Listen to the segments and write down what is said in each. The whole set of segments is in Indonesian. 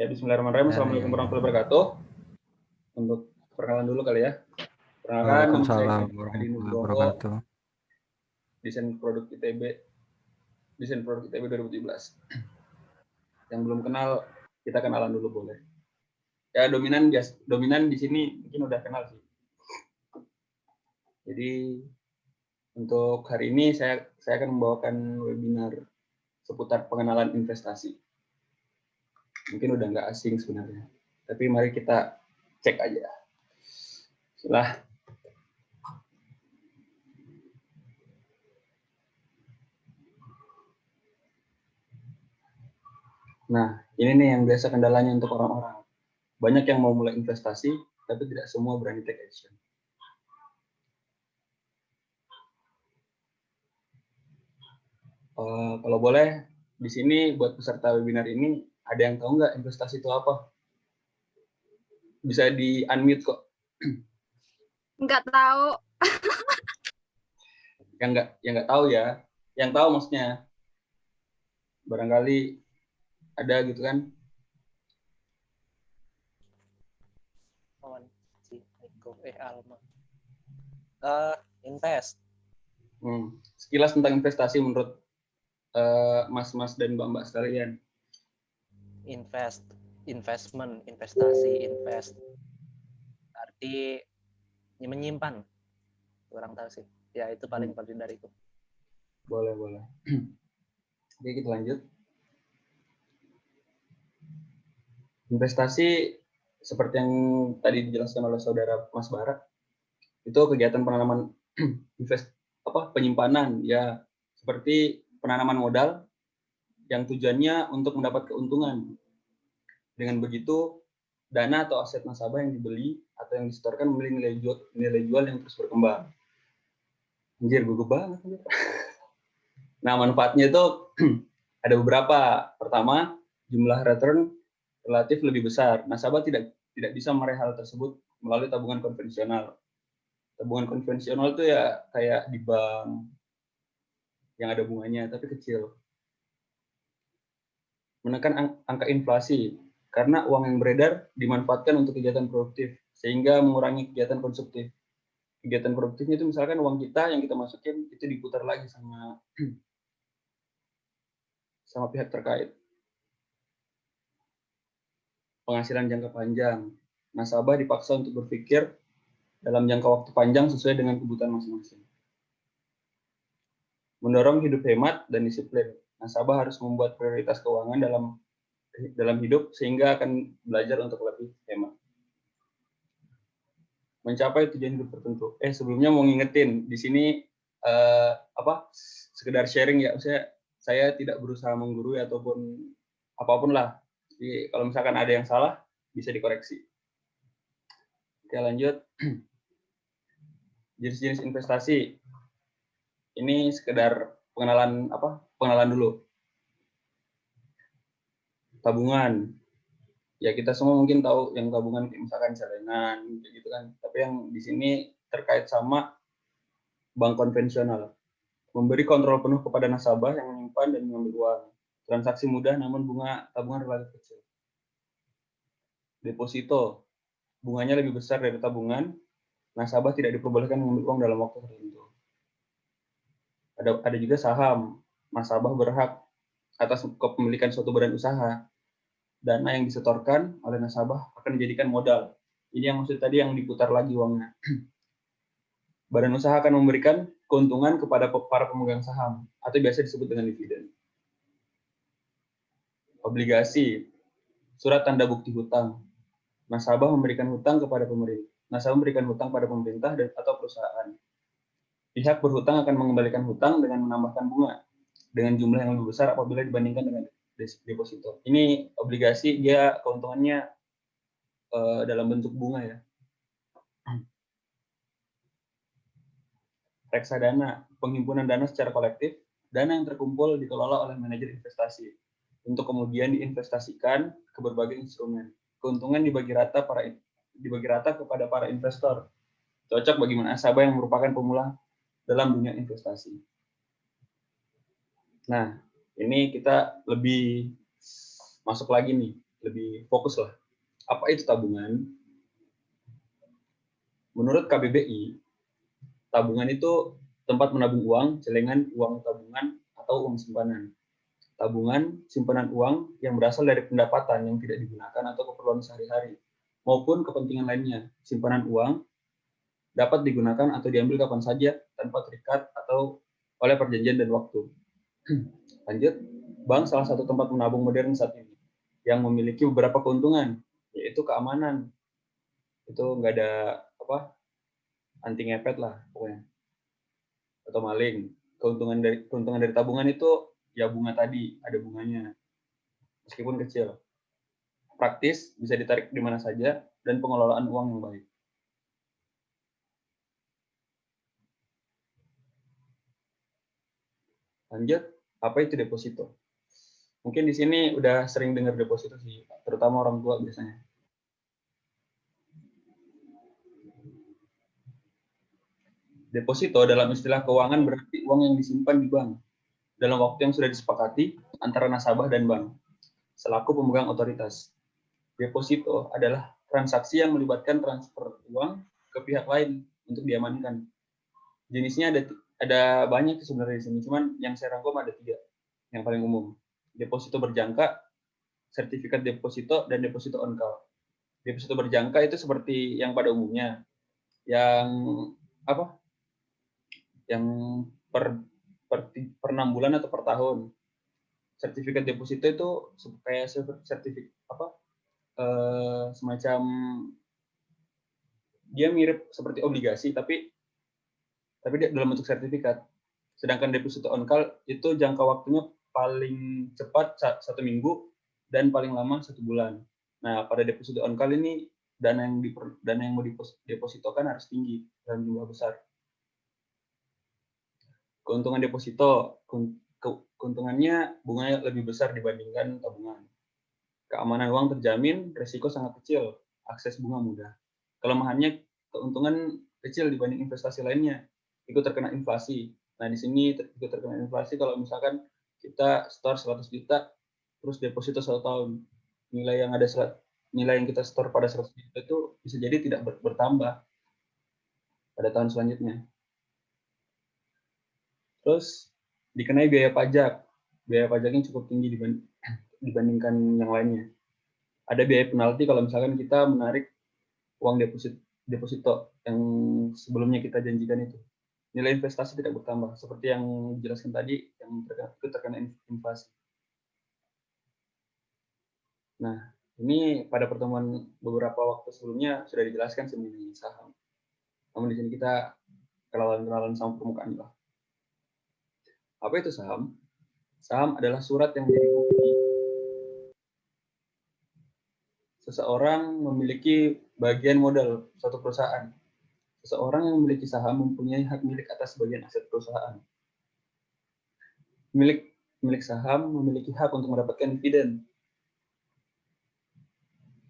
Ya, bismillahirrahmanirrahim. Assalamualaikum warahmatullahi wabarakatuh. Untuk perkenalan dulu kali ya. Perkenalkan, nama saya Waalaikumsalam Adi warahmatullahi Nugroho, wabarakatuh. desain produk ITB 2017. Yang belum kenal, kita kenalan dulu boleh. Ya, dominan di sini mungkin udah kenal sih. Jadi untuk hari ini saya akan membawakan webinar seputar pengenalan investasi. Mungkin udah nggak asing sebenarnya, tapi mari kita cek aja. Nah, ini nih yang biasa kendalanya untuk orang-orang. Banyak yang mau mulai investasi, tapi tidak semua berani take action. Kalau boleh, di sini buat peserta webinar ini, ada yang tahu nggak investasi itu apa? Bisa di-unmute kok. Nggak tahu. Yang nggak tahu ya. Yang tahu maksudnya. Barangkali ada gitu kan. Invest. Sekilas tentang investasi menurut mas-mas dan mbak-mbak sekalian. Investment, investasi, invest. Arti menyimpan. Kurang tahu sih. Ya itu paling penting dari itu. Boleh. Oke, kita lanjut. Investasi seperti yang tadi dijelaskan oleh saudara Mas Barak, itu kegiatan penanaman penyimpanan ya, seperti penanaman modal yang tujuannya untuk mendapat keuntungan. Dengan begitu, dana atau aset nasabah yang dibeli atau yang disetorkan memiliki nilai jual yang terus berkembang. Anjir, gugup banget. Nah, manfaatnya itu ada beberapa. Pertama, jumlah return relatif lebih besar. Nasabah tidak bisa meraih hal tersebut melalui tabungan konvensional. Tabungan konvensional itu ya kayak di bank yang ada bunganya tapi kecil. Menekan angka inflasi karena uang yang beredar dimanfaatkan untuk kegiatan produktif sehingga mengurangi kegiatan konsumtif. Kegiatan produktifnya itu misalkan uang kita yang kita masukin itu diputar lagi sama pihak terkait. Penghasilan jangka panjang. Nasabah dipaksa untuk berpikir dalam jangka waktu panjang sesuai dengan kebutuhan masing-masing. Mendorong hidup hemat dan disiplin. Nasabah harus membuat prioritas keuangan dalam hidup sehingga akan belajar untuk lebih hemat. Mencapai tujuan hidup tertentu. Sebelumnya mau ngingetin di sini sekedar sharing ya, maksudnya saya tidak berusaha menggurui ataupun apapun lah. Jadi kalau misalkan ada yang salah bisa dikoreksi. Oke, lanjut. Jenis-jenis investasi. Ini sekedar pengenalan dulu. Tabungan. Ya kita semua mungkin tahu yang tabungan misalkan celengan gitu kan. Tapi yang di sini terkait sama bank konvensional. Memberi kontrol penuh kepada nasabah yang menyimpan dan mengambil uang. Transaksi mudah namun bunga tabungan relatif kecil. Deposito. Bunganya lebih besar dari tabungan. Nasabah tidak diperbolehkan mengambil uang dalam waktu tertentu. Ada juga saham. Nasabah berhak atas kepemilikan suatu badan usaha. Dana yang disetorkan oleh nasabah akan dijadikan modal. Ini yang maksud tadi yang diputar lagi uangnya. Badan usaha akan memberikan keuntungan kepada para pemegang saham atau biasa disebut dengan dividen. Obligasi, surat tanda bukti hutang. Nasabah memberikan hutang kepada pemerintah. Nasabah memberikan hutang pada pemerintah atau perusahaan. Pihak berhutang akan mengembalikan hutang dengan menambahkan bunga dengan jumlah yang lebih besar apabila dibandingkan dengan deposito. Ini obligasi, dia keuntungannya dalam bentuk bunga ya. Reksadana, penghimpunan dana secara kolektif, dana yang terkumpul dikelola oleh manajer investasi untuk kemudian diinvestasikan ke berbagai instrumen. Keuntungan dibagi rata kepada para investor. Cocok bagi nasabah yang merupakan pemula dalam dunia investasi. Nah, ini kita lebih masuk lagi nih. lebih fokus lah. Apa itu tabungan? Menurut KBBI, tabungan itu tempat menabung uang, celengan uang tabungan atau uang simpanan. Tabungan, simpanan uang yang berasal dari pendapatan yang tidak digunakan atau keperluan sehari-hari, maupun kepentingan lainnya. Simpanan uang dapat digunakan atau diambil kapan saja tanpa terikat atau oleh perjanjian dan waktu. Lanjut, bank salah satu tempat menabung modern saat ini yang memiliki beberapa keuntungan, yaitu keamanan. Itu nggak ada anti ngepet lah pokoknya, atau maling. Keuntungan dari tabungan itu ya bunga tadi, ada bunganya meskipun kecil. Praktis, bisa ditarik di mana saja, dan pengelolaan uang yang baik. Lanjut, apa itu deposito? Mungkin di sini udah sering dengar deposito sih, terutama orang tua biasanya. Deposito dalam istilah keuangan berarti uang yang disimpan di bank dalam waktu yang sudah disepakati antara nasabah dan bank selaku pemegang otoritas. Deposito adalah transaksi yang melibatkan transfer uang ke pihak lain untuk diamankan. Jenisnya ada banyak sebenarnya di sini, cuman yang saya rangkum ada 3 yang paling umum. Deposito berjangka, sertifikat deposito, dan deposito on call. Deposito berjangka itu seperti yang pada umumnya, yang yang per 6 bulan atau per tahun. Sertifikat deposito itu kayak sertifikat semacam, dia mirip seperti obligasi tapi dalam bentuk sertifikat. Sedangkan deposito on call itu jangka waktunya paling cepat 1 minggu dan paling lama 1 bulan. Nah, pada deposito on call ini dana yang mau didepositokan harus tinggi dalam jumlah besar. Keuntungan deposito, keuntungannya bunganya lebih besar dibandingkan tabungan. Keamanan uang terjamin, resiko sangat kecil, akses bunga mudah. Kelemahannya, keuntungan kecil dibanding investasi lainnya, ikut terkena inflasi. Nah, di sini ikut terkena inflasi kalau misalkan kita store 100 juta, terus deposito 1 tahun. Nilai yang kita store pada 100 juta itu bisa jadi tidak bertambah pada tahun selanjutnya. Terus dikenai biaya pajak. Biaya pajaknya cukup tinggi dibandingkan yang lainnya. Ada biaya penalti kalau misalkan kita menarik uang deposito yang sebelumnya kita janjikan itu. Nilai investasi tidak bertambah, seperti yang dijelaskan tadi, yang terkena inflasi. Nah, ini pada pertemuan beberapa waktu sebelumnya sudah dijelaskan mengenai saham. Namun di sini kita kenalan sama permukaan lah. Apa itu saham? Saham adalah surat yang menjadi bukti seseorang memiliki bagian modal suatu perusahaan. Seseorang yang memiliki saham mempunyai hak milik atas sebagian aset perusahaan. Milik saham memiliki hak untuk mendapatkan dividen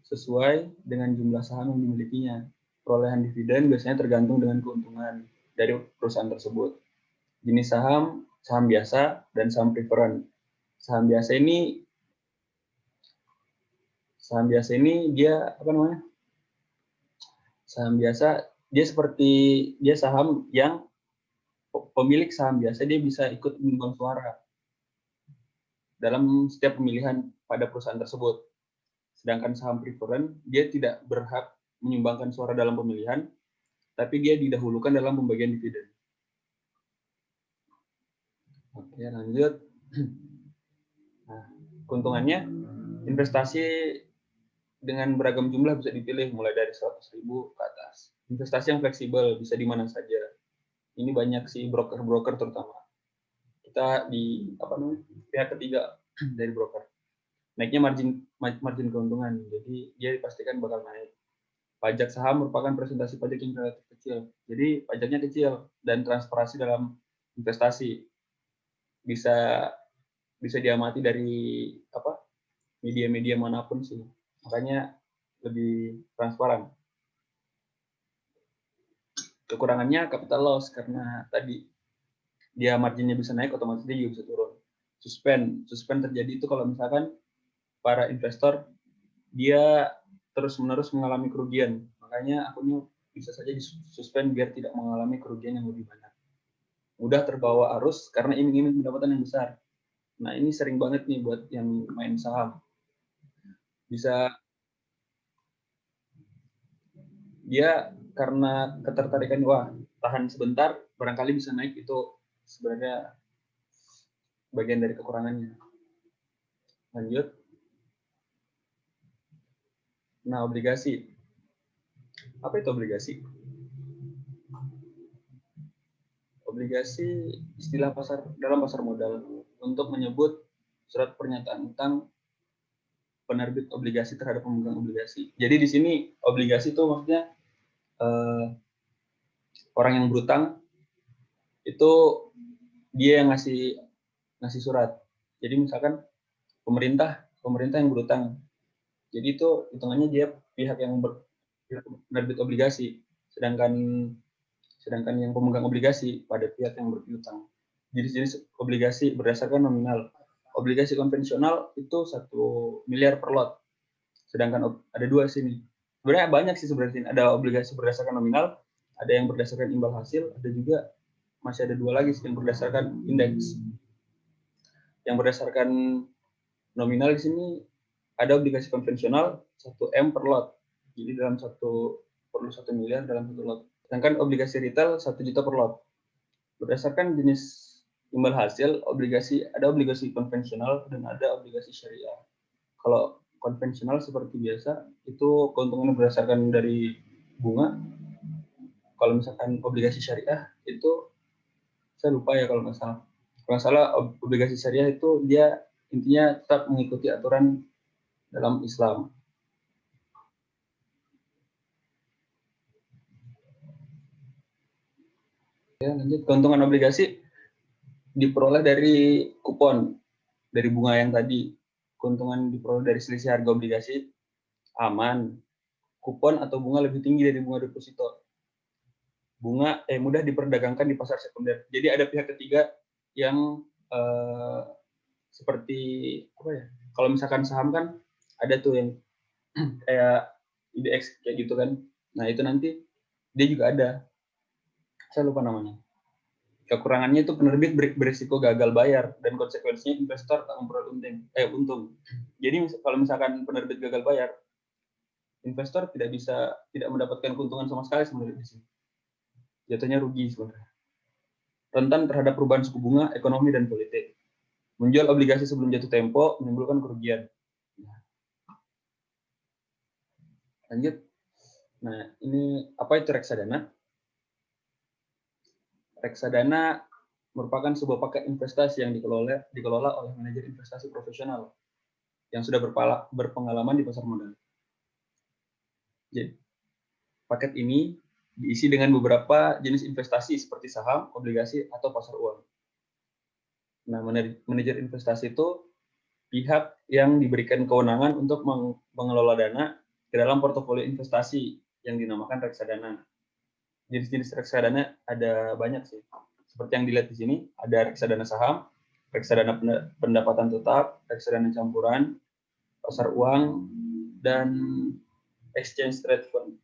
sesuai dengan jumlah saham yang dimilikinya. Perolehan dividen biasanya tergantung dengan keuntungan dari perusahaan tersebut. Jenis saham, saham biasa, dan saham preferen. Saham biasa ini dia Saham biasa dia saham yang pemilik saham biasa dia bisa ikut menyumbang suara dalam setiap pemilihan pada perusahaan tersebut. Sedangkan saham preferen dia tidak berhak menyumbangkan suara dalam pemilihan, tapi dia didahulukan dalam pembagian dividen. Oke, lanjut. Nah, keuntungannya, investasi dengan beragam jumlah bisa dipilih mulai dari 100.000 ke atas. Investasi yang fleksibel bisa di mana saja. Ini banyak sih broker-broker terutama. Kita di pihak ketiga dari broker. Naiknya margin keuntungan. Jadi dia dipastikan bakal naik. Pajak saham merupakan presentasi pajak yang relatif kecil. Jadi pajaknya kecil dan transparansi dalam investasi. Bisa diamati dari media-media manapun sih. Makanya lebih transparan. Kekurangannya capital loss karena tadi dia marginnya bisa naik, otomatis dia juga bisa turun. Suspend terjadi itu kalau misalkan para investor dia terus-menerus mengalami kerugian. Makanya akunnya bisa saja disuspend biar tidak mengalami kerugian yang lebih banyak. Mudah terbawa arus karena iming-iming pendapatan yang besar. Nah, ini sering banget nih buat yang main saham. Bisa dia karena ketertarikan, wah, tahan sebentar, barangkali bisa naik, itu sebenarnya bagian dari kekurangannya. Lanjut. Nah, obligasi. Apa itu obligasi? Obligasi istilah dalam pasar modal untuk menyebut surat pernyataan utang penerbit obligasi terhadap pemegang obligasi. Jadi di sini obligasi itu maksudnya orang yang berutang itu dia yang ngasih surat. Jadi misalkan pemerintah yang berutang. Jadi itu hitungannya dia pihak yang penerbit obligasi, sedangkan yang pemegang obligasi pada pihak yang berpiutang. Jenis-jenis obligasi berdasarkan nominal. Obligasi konvensional itu 1 miliar per lot. Sedangkan ada 2 sini. Sebenarnya banyak sih sebenarnya. Ada obligasi berdasarkan nominal, ada yang berdasarkan imbal hasil, ada juga masih ada 2 lagi yang berdasarkan indeks. Yang berdasarkan nominal di sini ada obligasi konvensional 1 M per lot. Jadi dalam perlu 1 miliar dalam 1 lot. Sedangkan obligasi retail 1 juta per lot. Berdasarkan jenis imbal hasil, ada obligasi konvensional dan ada obligasi syariah. Kalau konvensional seperti biasa, itu keuntungannya berdasarkan dari bunga. Kalau misalkan obligasi syariah, itu saya lupa ya kalau nggak salah. Kalau nggak salah, obligasi syariah itu dia intinya tetap mengikuti aturan dalam Islam. Ya, lanjut. Keuntungan obligasi diperoleh dari kupon, dari bunga yang tadi. Keuntungan diperoleh dari selisih harga obligasi aman. Kupon atau bunga lebih tinggi dari bunga deposito. Bunga mudah diperdagangkan di pasar sekunder. Jadi ada pihak ketiga yang seperti apa ya? Kalau misalkan saham kan ada tuh yang kayak IDX kayak gitu kan. Nah, itu nanti dia juga ada. Saya lupa namanya. Kekurangannya itu penerbit berisiko gagal bayar dan konsekuensinya investor tak memperoleh untung. Jadi kalau misalkan penerbit gagal bayar, investor tidak mendapatkan keuntungan sama sekali sebenarnya di sini. Jatuhnya rugi sebenarnya. Rentan terhadap perubahan suku bunga, ekonomi dan politik. Menjual obligasi sebelum jatuh tempo menimbulkan kerugian. Lanjut. Nah, ini apa itu reksadana? Reksadana merupakan sebuah paket investasi yang dikelola oleh manajer investasi profesional yang sudah berpengalaman di pasar modal. Jadi, paket ini diisi dengan beberapa jenis investasi seperti saham, obligasi, atau pasar uang. Nah, manajer investasi itu pihak yang diberikan kewenangan untuk mengelola dana ke dalam portofolio investasi yang dinamakan reksadana. Jenis-jenis reksadana ada banyak sih. Seperti yang dilihat di sini, ada reksadana saham, reksadana pendapatan tetap, reksadana campuran, pasar uang, dan exchange trade fund,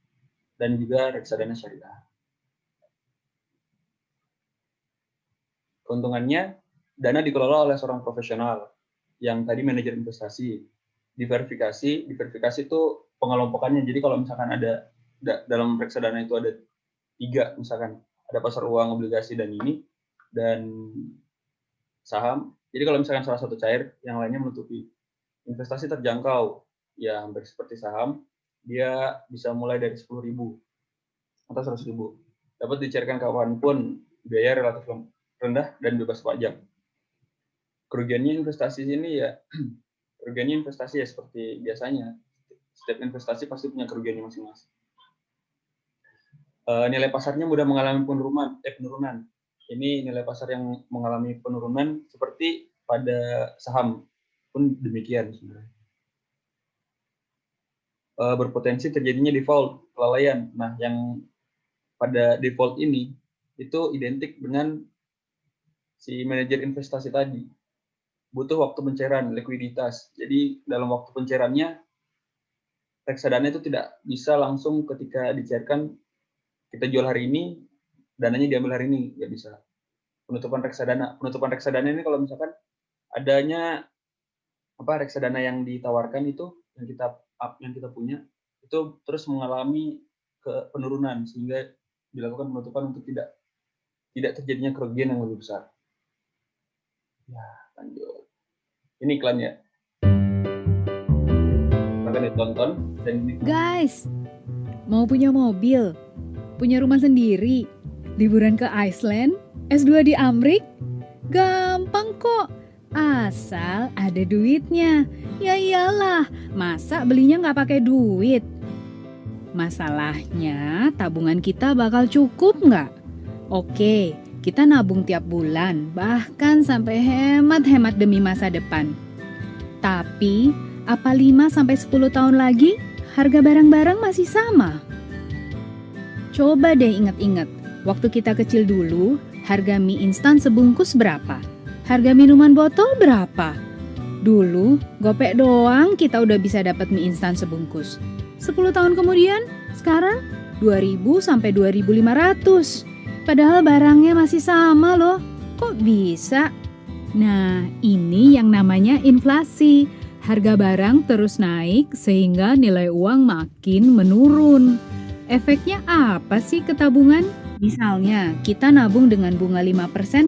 dan juga reksadana syariah. Keuntungannya, dana dikelola oleh seorang profesional yang tadi manajer investasi. Diverifikasi itu pengelompokannya. Jadi kalau misalkan ada dalam reksadana itu ada 3, misalkan ada pasar uang, obligasi, dan saham. Jadi kalau misalkan salah satu cair, yang lainnya menutupi. Investasi terjangkau, ya hampir seperti saham, dia bisa mulai dari 10.000 atau 100.000. Dapat dicairkan kapanpun, biaya relatif rendah dan bebas pajak. Kerugiannya investasi ini ya, kerugiannya investasi ya seperti biasanya. Setiap investasi pasti punya kerugiannya masing-masing. Nilai pasarnya mudah mengalami penurunan. Ini nilai pasar yang mengalami penurunan seperti pada saham pun demikian sebenarnya. Berpotensi terjadinya default, kelalaian. Nah, yang pada default ini itu identik dengan si manajer investasi tadi. Butuh waktu pencairan, likuiditas. Jadi dalam waktu pencairannya reksadana itu tidak bisa langsung ketika dicairkan kita jual hari ini, dananya diambil hari ini, nggak bisa. Penutupan reksadana ini kalau misalkan adanya reksadana yang ditawarkan itu yang kita punya itu terus mengalami penurunan sehingga dilakukan penutupan untuk tidak terjadinya kerugian yang lebih besar. Ya, lanjut. Ini iklan ya. Akan ditonton dan Guys, mau punya mobil, punya rumah sendiri, liburan ke Iceland, S2 di Amrik? Gampang kok, asal ada duitnya. Ya iyalah, masa belinya nggak pakai duit? Masalahnya tabungan kita bakal cukup nggak? Oke, kita nabung tiap bulan, bahkan sampai hemat-hemat demi masa depan. Tapi, apa 5-10 tahun lagi harga barang-barang masih sama? Coba deh ingat-ingat, waktu kita kecil dulu, harga mie instan sebungkus berapa? Harga minuman botol berapa? Dulu, gopek doang kita udah bisa dapat mie instan sebungkus. 10 tahun kemudian, sekarang 2.000 sampai 2.500. Padahal barangnya masih sama loh. Kok bisa? Nah, ini yang namanya inflasi. Harga barang terus naik sehingga nilai uang makin menurun. Efeknya apa sih ke tabungan? Misalnya, kita nabung dengan bunga 5%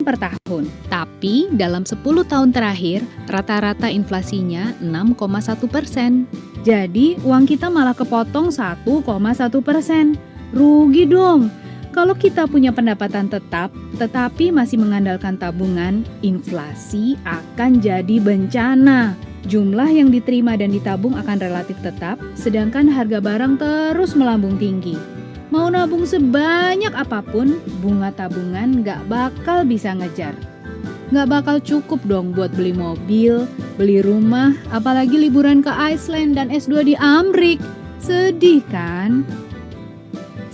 per tahun. Tapi dalam 10 tahun terakhir, rata-rata inflasinya 6,1%. Jadi, uang kita malah kepotong 1,1%. Rugi dong. Kalau kita punya pendapatan tetap, tetapi masih mengandalkan tabungan, inflasi akan jadi bencana. Jumlah yang diterima dan ditabung akan relatif tetap, sedangkan harga barang terus melambung tinggi. Mau nabung sebanyak apapun, bunga tabungan nggak bakal bisa ngejar. Nggak bakal cukup dong buat beli mobil, beli rumah, apalagi liburan ke Iceland dan S2 di Amrik. Sedih kan?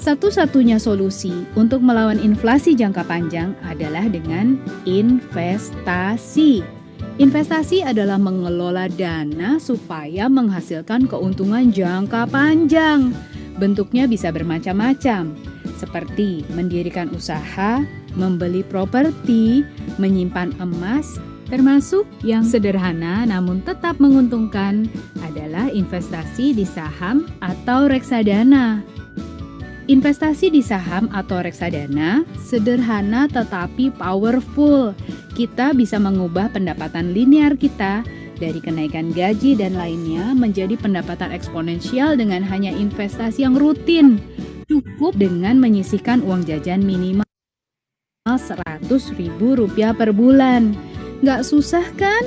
Satu-satunya solusi untuk melawan inflasi jangka panjang adalah dengan investasi. Investasi adalah mengelola dana supaya menghasilkan keuntungan jangka panjang. Bentuknya bisa bermacam-macam, seperti mendirikan usaha, membeli properti, menyimpan emas, termasuk yang sederhana namun tetap menguntungkan adalah investasi di saham atau reksadana. Investasi di saham atau reksadana sederhana tetapi powerful. Kita bisa mengubah pendapatan linear kita dari kenaikan gaji dan lainnya menjadi pendapatan eksponensial dengan hanya investasi yang rutin. Cukup dengan menyisihkan uang jajan minimal Rp100.000 per bulan. Nggak susah kan?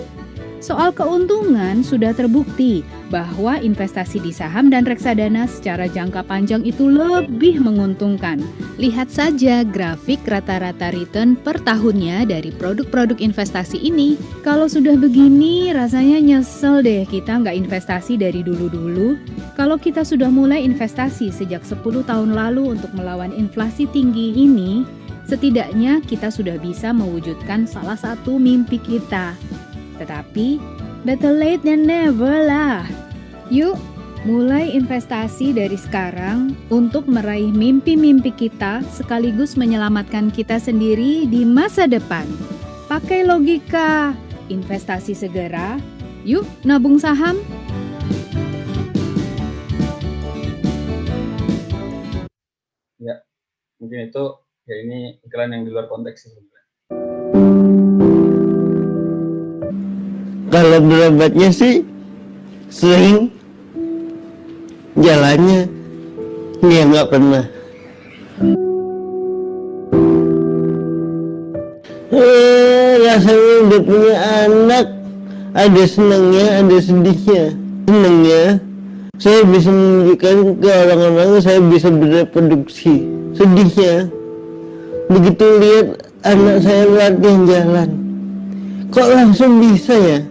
Soal keuntungan sudah terbukti bahwa investasi di saham dan reksadana secara jangka panjang itu lebih menguntungkan. Lihat saja grafik rata-rata return per tahunnya dari produk-produk investasi ini. Kalau sudah begini rasanya nyesel deh kita nggak investasi dari dulu-dulu. Kalau kita sudah mulai investasi sejak 10 tahun lalu untuk melawan inflasi tinggi ini, setidaknya kita sudah bisa mewujudkan salah satu mimpi kita. Tetapi, better late than never lah. Yuk, mulai investasi dari sekarang untuk meraih mimpi-mimpi kita sekaligus menyelamatkan kita sendiri di masa depan. Pakai logika, investasi segera. Yuk, nabung saham. Ya, mungkin itu ya ini iklan yang di luar konteks sih. Kalau berobatnya sih sering, jalannya dia nggak pernah. Rasanya udah punya anak, ada senangnya, ada sedihnya. Senangnya, saya bisa menunjukkan ke orang-orang saya bisa bereproduksi. Sedihnya, begitu lihat anak saya latihan jalan, kok langsung bisa ya?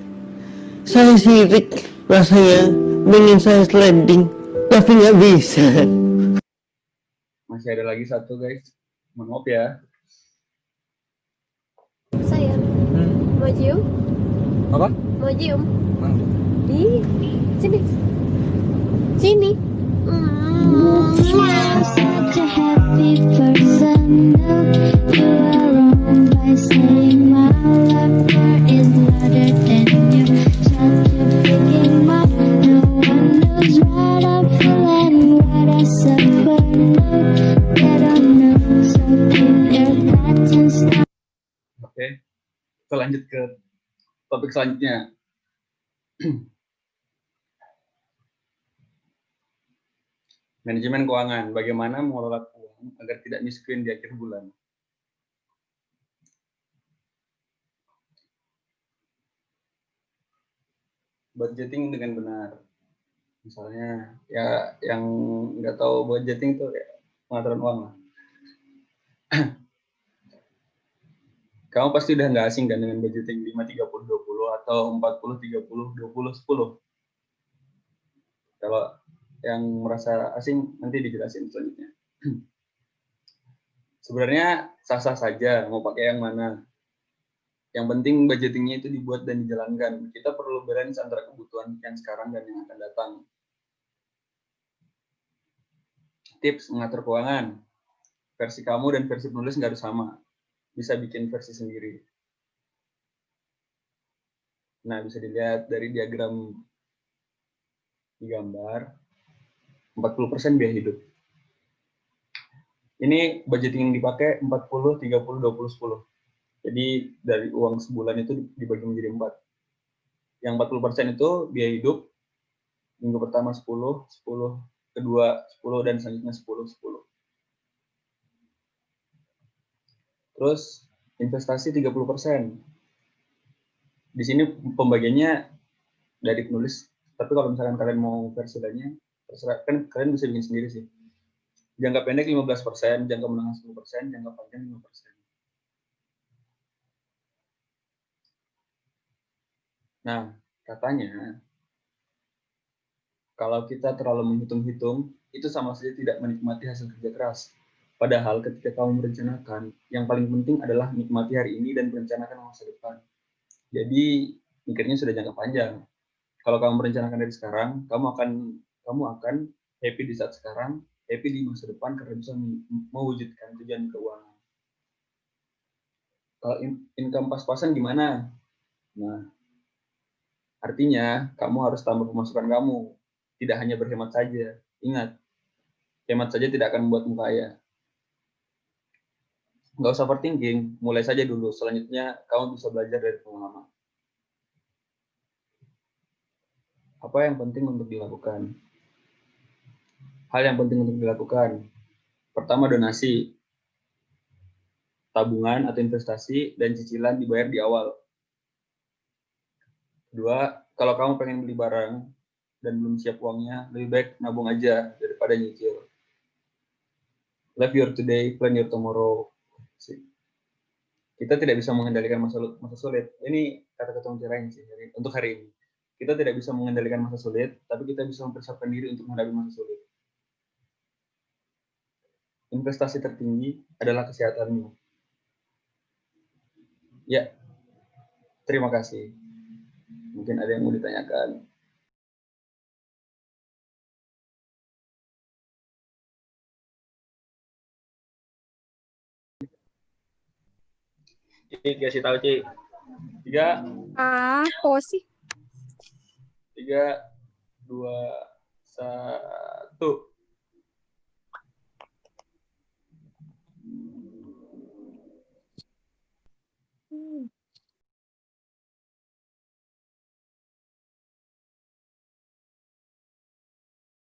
Saya sirik rasanya, pengen saya sliding, tapi nggak bisa. Masih ada lagi satu guys, maaf ya. Saya mau cium? Apa? Mau cium? Mana? Di sini. Sini. Such a happy person. You are wrong by saying my laughter is louder than you. Such a freaking mom. No one knows what I'm feeling, what I suffer. No, they don't know. So keep your thoughts and stuff. Oke, kita lanjut ke topik selanjutnya. Manajemen keuangan, bagaimana mengelola uang agar tidak miskin di akhir bulan. Budgeting dengan benar. Misalnya, ya yang nggak tahu budgeting itu ya pengaturan uang lah. Kamu pasti udah nggak asing kan dengan budgeting 5-30-20 atau 40-30-20-10. Kalau yang merasa asing nanti dijelasin selanjutnya. Sebenarnya sah-sah saja mau pakai yang mana. Yang penting budgetingnya itu dibuat dan dijalankan. Kita perlu balance antara kebutuhan yang sekarang dan yang akan datang. Tips mengatur keuangan. Versi kamu dan versi penulis nggak harus sama. Bisa bikin versi sendiri. Nah, bisa dilihat dari diagram di gambar. 40% biaya hidup. Ini budgeting yang dipakai 40-30-20-10. Jadi dari uang sebulan itu dibagi menjadi 4. Yang 40% itu biaya hidup. Minggu pertama 10, kedua 10, dan selanjutnya 10. Terus investasi 30%. Di sini pembagiannya dari penulis, tapi kalau misalkan kalian mau versi lainnya, terserah, kan kalian bisa bikin sendiri sih. Jangka pendek 15%, jangka menengah 10%, jangka panjang 5%. Nah, katanya kalau kita terlalu menghitung-hitung, itu sama saja tidak menikmati hasil kerja keras. Padahal ketika kamu merencanakan, yang paling penting adalah nikmati hari ini dan merencanakan masa depan. Jadi, mikirnya sudah jangka panjang. Kalau kamu merencanakan dari sekarang, kamu akan happy di saat sekarang, happy di masa depan karena bisa mewujudkan tujuan keuangan. Kalau income pas-pasan gimana? Nah, artinya kamu harus tambah pemasukan kamu, tidak hanya berhemat saja. Ingat, hemat saja tidak akan membuatmu kaya. Nggak usah overthinking, mulai saja dulu. Selanjutnya, kamu bisa belajar dari pengalaman. Apa yang penting untuk dilakukan? Hal yang penting untuk dilakukan. Pertama, donasi. Tabungan atau investasi dan cicilan dibayar di awal. Kedua, kalau kamu pengen beli barang dan belum siap uangnya, lebih baik nabung aja daripada nyicil. Live your today, plan your tomorrow. Kita tidak bisa mengendalikan masa sulit. Ini kata-kata mutiara sih untuk hari ini. Kita tidak bisa mengendalikan masa sulit, tapi kita bisa mempersiapkan diri untuk menghadapi masa sulit. Investasi tertinggi adalah kesehatanmu. Ya, terima kasih. Mungkin ada yang mau ditanyakan. Cik, kasih tahu Cik. 3, Kok sih? 3, 2, 1.